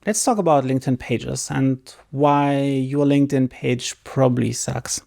Let's talk about LinkedIn pages and why your LinkedIn page probably sucks.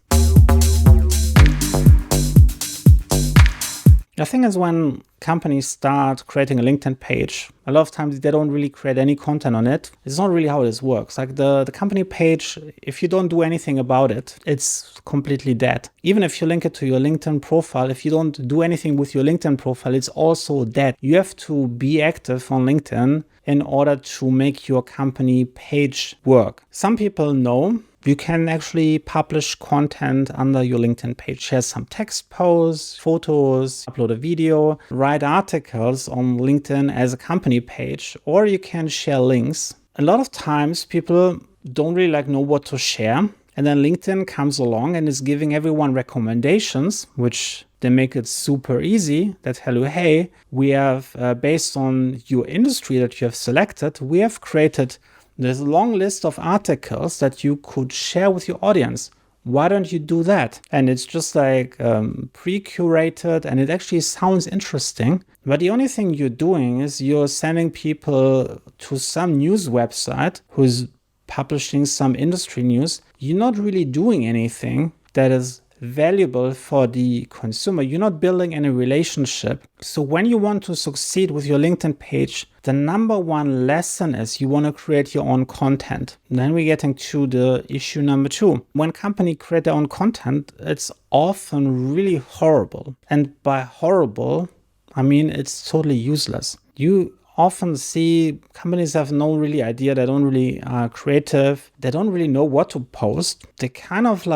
The thing is, when companies start creating a LinkedIn page, a lot of times they don't really create any content on it. It's not really how this works. Like the company page, if you don't do anything about it, it's completely dead. Even if you link it to your LinkedIn profile, if you don't do anything with your LinkedIn profile, it's also dead. You have to be active on LinkedIn in order to make your company page work. Some people know you can actually publish content under your LinkedIn page, share some text posts, photos, upload a video, write articles on LinkedIn as a company page, or you can share links. A lot of times people don't really know what to share. And then LinkedIn comes along and is giving everyone recommendations, which they make it super easy that tell you, hey, we have, based on your industry that you have selected, we have created this long list of articles that you could share with your audience. Why don't you do that? And it's just pre-curated, and it actually sounds interesting. But the only thing you're doing is you're sending people to some news website who's publishing some industry news. You're not really doing anything that is valuable for the consumer. You're not building any relationship. So when you want to succeed with your LinkedIn page, the number one lesson is you want to create your own content. Then we're getting to the issue number 2. When companies create their own content, it's often really horrible. And by horrible, I mean it's totally useless. You often see companies have no really idea. They don't really creative. They don't really know what to post. They kind of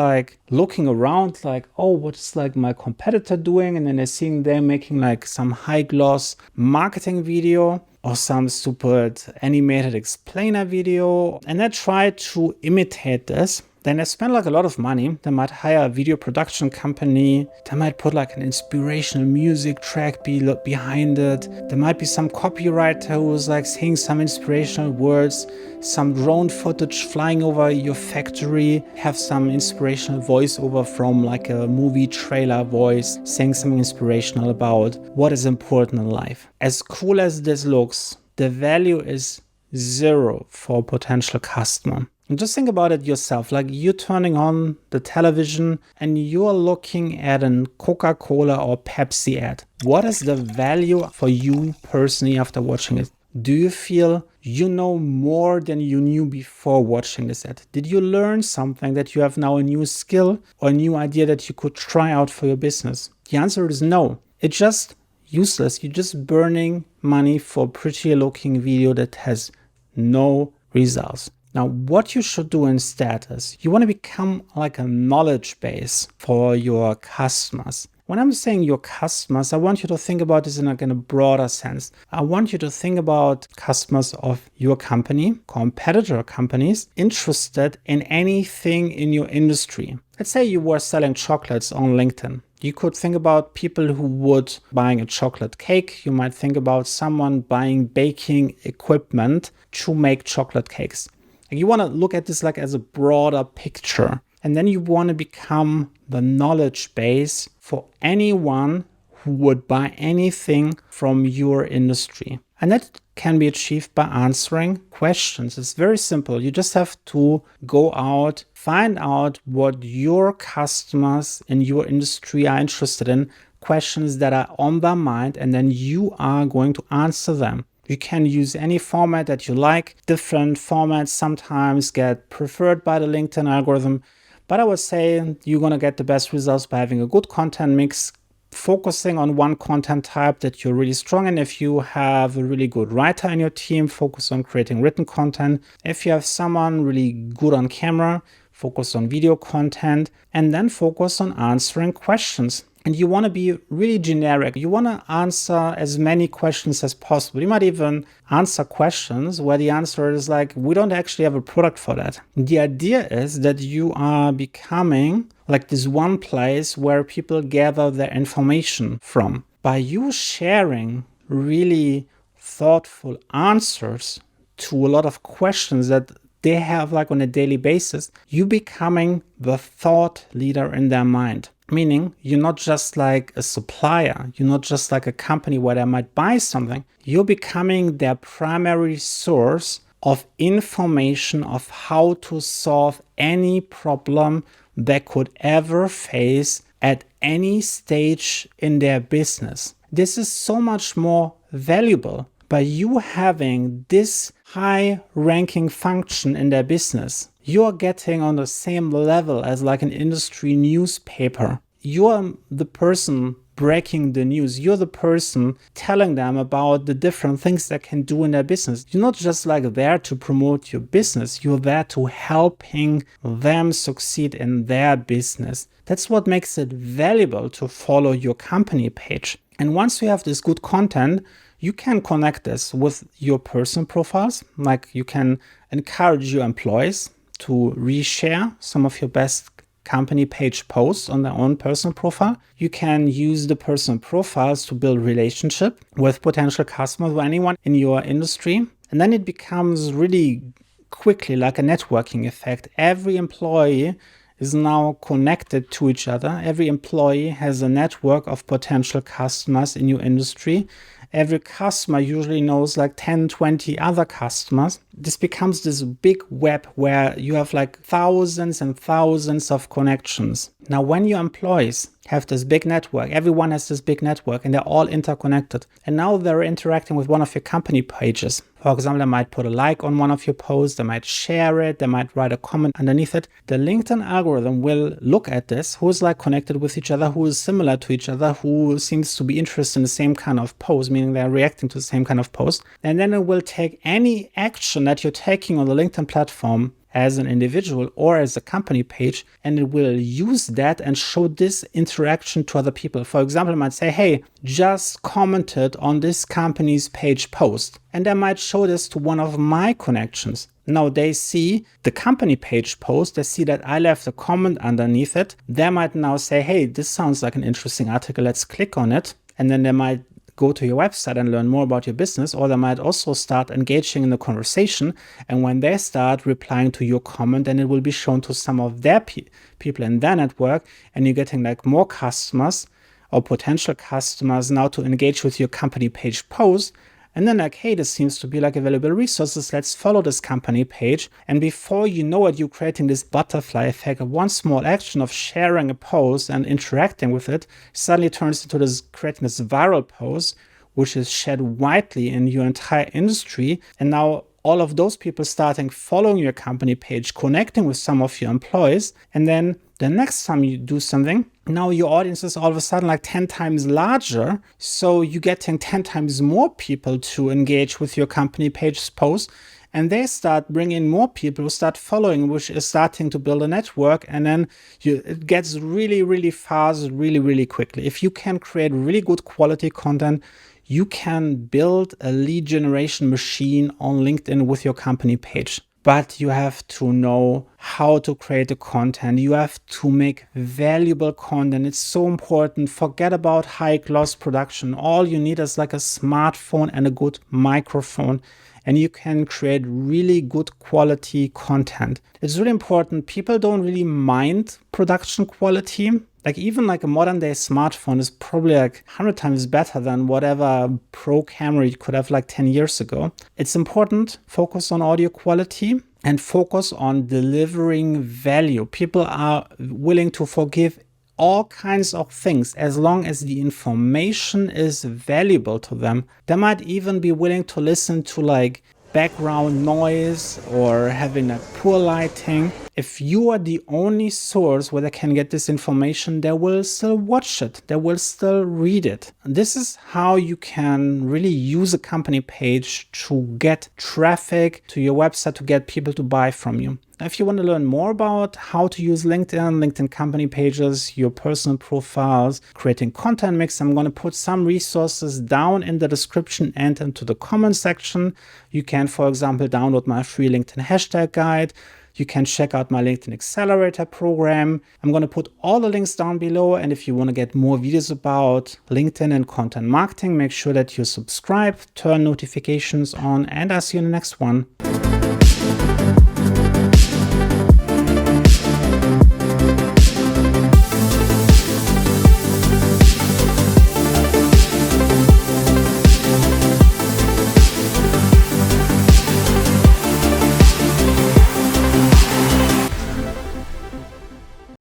looking around oh, what's my competitor doing? And then they're seeing them making some high gloss marketing video or some stupid animated explainer video. And they try to imitate this. Then they spend a lot of money. They might hire a video production company. They might put an inspirational music track behind it. There might be some copywriter who's saying some inspirational words, some drone footage flying over your factory, have some inspirational voiceover from a movie trailer voice saying something inspirational about what is important in life. As cool as this looks, the value is 0 for a potential customer. And just think about it yourself, you're turning on the television and you're looking at a Coca-Cola or Pepsi ad. What is the value for you personally after watching it? Do you feel you know more than you knew before watching this ad? Did you learn something that you have now a new skill or a new idea that you could try out for your business? The answer is no. It's just useless. You're just burning money for a pretty looking video that has no results. Now, what you should do instead is you want to become a knowledge base for your customers. When I'm saying your customers, I want you to think about this in a broader sense. I want you to think about customers of your company, competitor companies, interested in anything in your industry. Let's say you were selling chocolates on LinkedIn. You could think about people who would buying a chocolate cake. You might think about someone buying baking equipment to make chocolate cakes. You want to look at this as a broader picture. And then you want to become the knowledge base for anyone who would buy anything from your industry. And that can be achieved by answering questions. It's very simple. You just have to go out, find out what your customers in your industry are interested in, questions that are on their mind, and then you are going to answer them. You can use any format that you like. Different formats sometimes get preferred by the LinkedIn algorithm, but I would say you're going to get the best results by having a good content mix, focusing on one content type that you're really strong in. If you have a really good writer in your team, focus on creating written content. If you have someone really good on camera, focus on video content, and then focus on answering questions. And you want to be really generic. You want to answer as many questions as possible. You might even answer questions where the answer is we don't actually have a product for that. The idea is that you are becoming this one place where people gather their information from. By you sharing really thoughtful answers to a lot of questions that they have on a daily basis, you becoming the thought leader in their mind. Meaning you're not just a supplier, you're not just a company where they might buy something, you're becoming their primary source of information of how to solve any problem they could ever face at any stage in their business. This is so much more valuable by you having this high ranking function in their business. You're getting on the same level as like an industry newspaper. You're the person breaking the news. You're the person telling them about the different things they can do in their business. You're not just like there to promote your business. You're there to helping them succeed in their business. That's what makes it valuable to follow your company page. And once you have this good content, you can connect this with your personal profiles. Like you can encourage your employees to reshare some of your best company page posts on their own personal profile. You can use the personal profiles to build relationship with potential customers or anyone in your industry. And then it becomes really quickly like a networking effect. Every employee is now connected to each other. Every employee has a network of potential customers in your industry. Every customer usually knows like 10, 20 other customers. This becomes this big web where you have like thousands and thousands of connections. Now, when your employees have this big network, everyone has this big network and they're all interconnected. And now they're interacting with one of your company pages. For example, they might put a like on one of your posts, they might share it, they might write a comment underneath it. The LinkedIn algorithm will look at this, who's like connected with each other, who is similar to each other, who seems to be interested in the same kind of post, meaning they're reacting to the same kind of post. And then it will take any action that you're taking on the LinkedIn platform as an individual or as a company page, and it will use that and show this interaction to other people. For example, it might say, hey, just commented on this company's page post. And I might show this to one of my connections. Now they see the company page post, they see that I left a comment underneath it. They might now say, hey, this sounds like an interesting article, let's click on it. And then they might go to your website and learn more about your business, or they might also start engaging in the conversation. And when they start replying to your comment, then it will be shown to some of their people in their network, and you're getting like more customers or potential customers now to engage with your company page post. And then like, hey, this seems to be like available resources. Let's follow this company page. And before you know it, you're creating this butterfly effect of one small action of sharing a post and interacting with it suddenly turns into this, creating this viral post, which is shared widely in your entire industry. And now all of those people starting following your company page, connecting with some of your employees. And then the next time you do something, now your audience is all of a sudden like 10 times larger. So you're getting 10 times more people to engage with your company page's post. And they start bringing more people who start following, which is starting to build a network. And then it gets really, really fast, really, really quickly. If you can create really good quality content, you can build a lead generation machine on LinkedIn with your company page. But you have to know how to create the content. You have to make valuable content. It's so important. Forget about high gloss production. All you need is like a smartphone and a good microphone, and you can create really good quality content. It's really important. People don't really mind production quality. Like even like a modern day smartphone is probably like 100 times better than whatever pro camera you could have like 10 years ago. It's important, focus on audio quality and focus on delivering value. People are willing to forgive all kinds of things as long as the information is valuable to them. They might even be willing to listen to like background noise or having a poor lighting. If you are the only source where they can get this information, they will still watch it. They will still read it. This is how you can really use a company page to get traffic to your website, to get people to buy from you. If you want to learn more about how to use LinkedIn, LinkedIn company pages, your personal profiles, creating content mix, I'm going to put some resources down in the description and into the comment section. You can, for example, download my free LinkedIn hashtag guide. You can check out my LinkedIn Accelerator program. I'm going to put all the links down below. And if you want to get more videos about LinkedIn and content marketing, make sure that you subscribe, turn notifications on, and I'll see you in the next one.